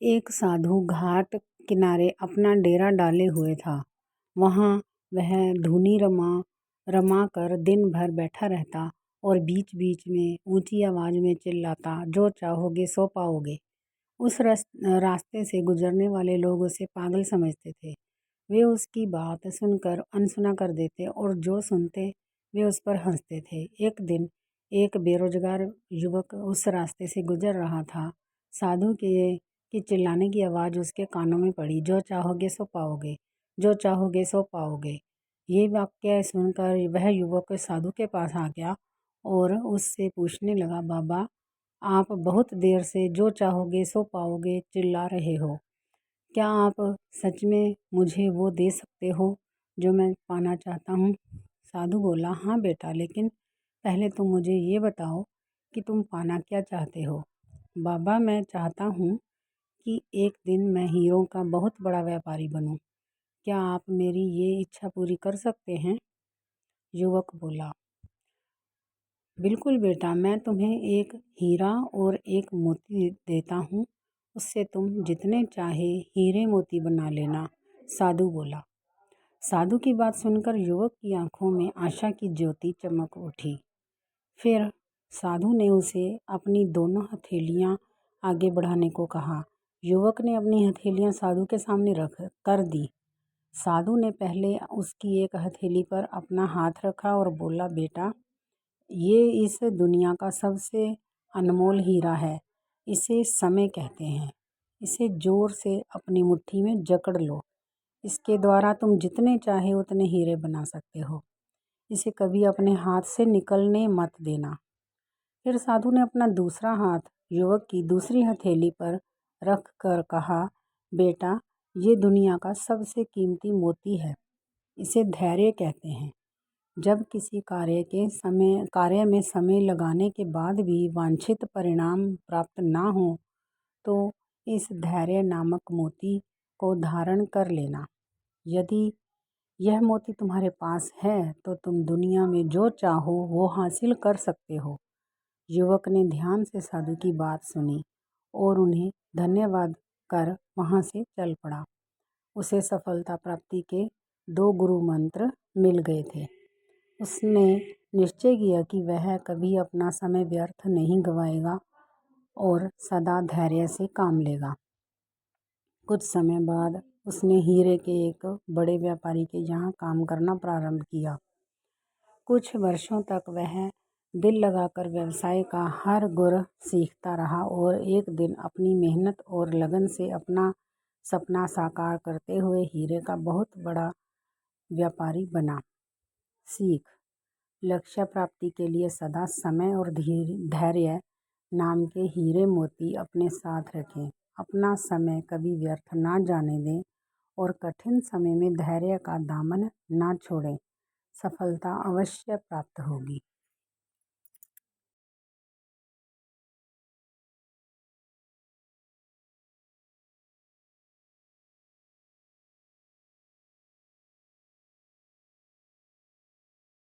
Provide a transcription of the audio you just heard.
एक साधु घाट किनारे अपना डेरा डाले हुए था। वहाँ वह धूनी रमा कर दिन भर बैठा रहता और बीच बीच में ऊंची आवाज में चिल्लाता, जो चाहोगे सो पाओगे। उस रास्ते से गुजरने वाले लोग उसे पागल समझते थे। वे उसकी बात सुनकर अनसुना कर देते और जो सुनते वे उस पर हंसते थे। एक दिन एक बेरोजगार युवक उस रास्ते से गुजर रहा था। साधु के चिल्लाने की आवाज़ उसके कानों में पड़ी, जो चाहोगे सो पाओगे, जो चाहोगे सो पाओगे। ये वाक्य सुनकर वह युवक साधु के पास आ गया और उससे पूछने लगा, बाबा, आप बहुत देर से जो चाहोगे सो पाओगे चिल्ला रहे हो। क्या आप सच में मुझे वो दे सकते हो जो मैं पाना चाहता हूँ? साधु बोला, हाँ बेटा, लेकिन पहले तुम मुझे ये बताओ कि तुम पाना क्या चाहते हो। बाबा, मैं चाहता हूँ कि एक दिन मैं हीरों का बहुत बड़ा व्यापारी बनूँ। क्या आप मेरी ये इच्छा पूरी कर सकते हैं? युवक बोला, बिल्कुल बेटा, मैं तुम्हें एक हीरा और एक मोती देता हूँ। उससे तुम जितने चाहे हीरे मोती बना लेना। साधु बोला। साधु की बात सुनकर युवक की आंखों में आशा की ज्योति चमक उठी। फिर साधु ने उसे अपनी दोनों हथेलियां आगे बढ़ाने को कहा। युवक ने अपनी हथेलियां साधु के सामने रख कर दी। साधु ने पहले उसकी एक हथेली पर अपना हाथ रखा और बोला, बेटा, ये इस दुनिया का सबसे अनमोल हीरा है। इसे समय कहते हैं। इसे जोर से अपनी मुट्ठी में जकड़ लो। इसके द्वारा तुम जितने चाहे उतने हीरे बना सकते हो। इसे कभी अपने हाथ से निकलने मत देना। फिर साधु ने अपना दूसरा हाथ युवक की दूसरी हथेली पर रख कर कहा, बेटा, ये दुनिया का सबसे कीमती मोती है। इसे धैर्य कहते हैं। जब किसी कार्य में समय लगाने के बाद भी वांछित परिणाम प्राप्त ना हो तो इस धैर्य नामक मोती को धारण कर लेना। यदि यह मोती तुम्हारे पास है तो तुम दुनिया में जो चाहो वो हासिल कर सकते हो। युवक ने ध्यान से साधु की बात सुनी और उन्हें धन्यवाद कर वहाँ से चल पड़ा। उसे सफलता प्राप्ति के 2 गुरु मंत्र मिल गए थे। उसने निश्चय किया कि वह कभी अपना समय व्यर्थ नहीं गंवाएगा और सदा धैर्य से काम लेगा। कुछ समय बाद उसने हीरे के एक बड़े व्यापारी के यहाँ काम करना प्रारंभ किया। कुछ वर्षों तक वह दिल लगाकर व्यवसाय का हर गुर सीखता रहा और एक दिन अपनी मेहनत और लगन से अपना सपना साकार करते हुए हीरे का बहुत बड़ा व्यापारी बना। सीख: लक्ष्य प्राप्ति के लिए सदा समय और धैर्य नाम के हीरे मोती अपने साथ रखें। अपना समय कभी व्यर्थ ना जाने दें और कठिन समय में धैर्य का दामन ना छोड़ें। सफलता अवश्य प्राप्त होगी।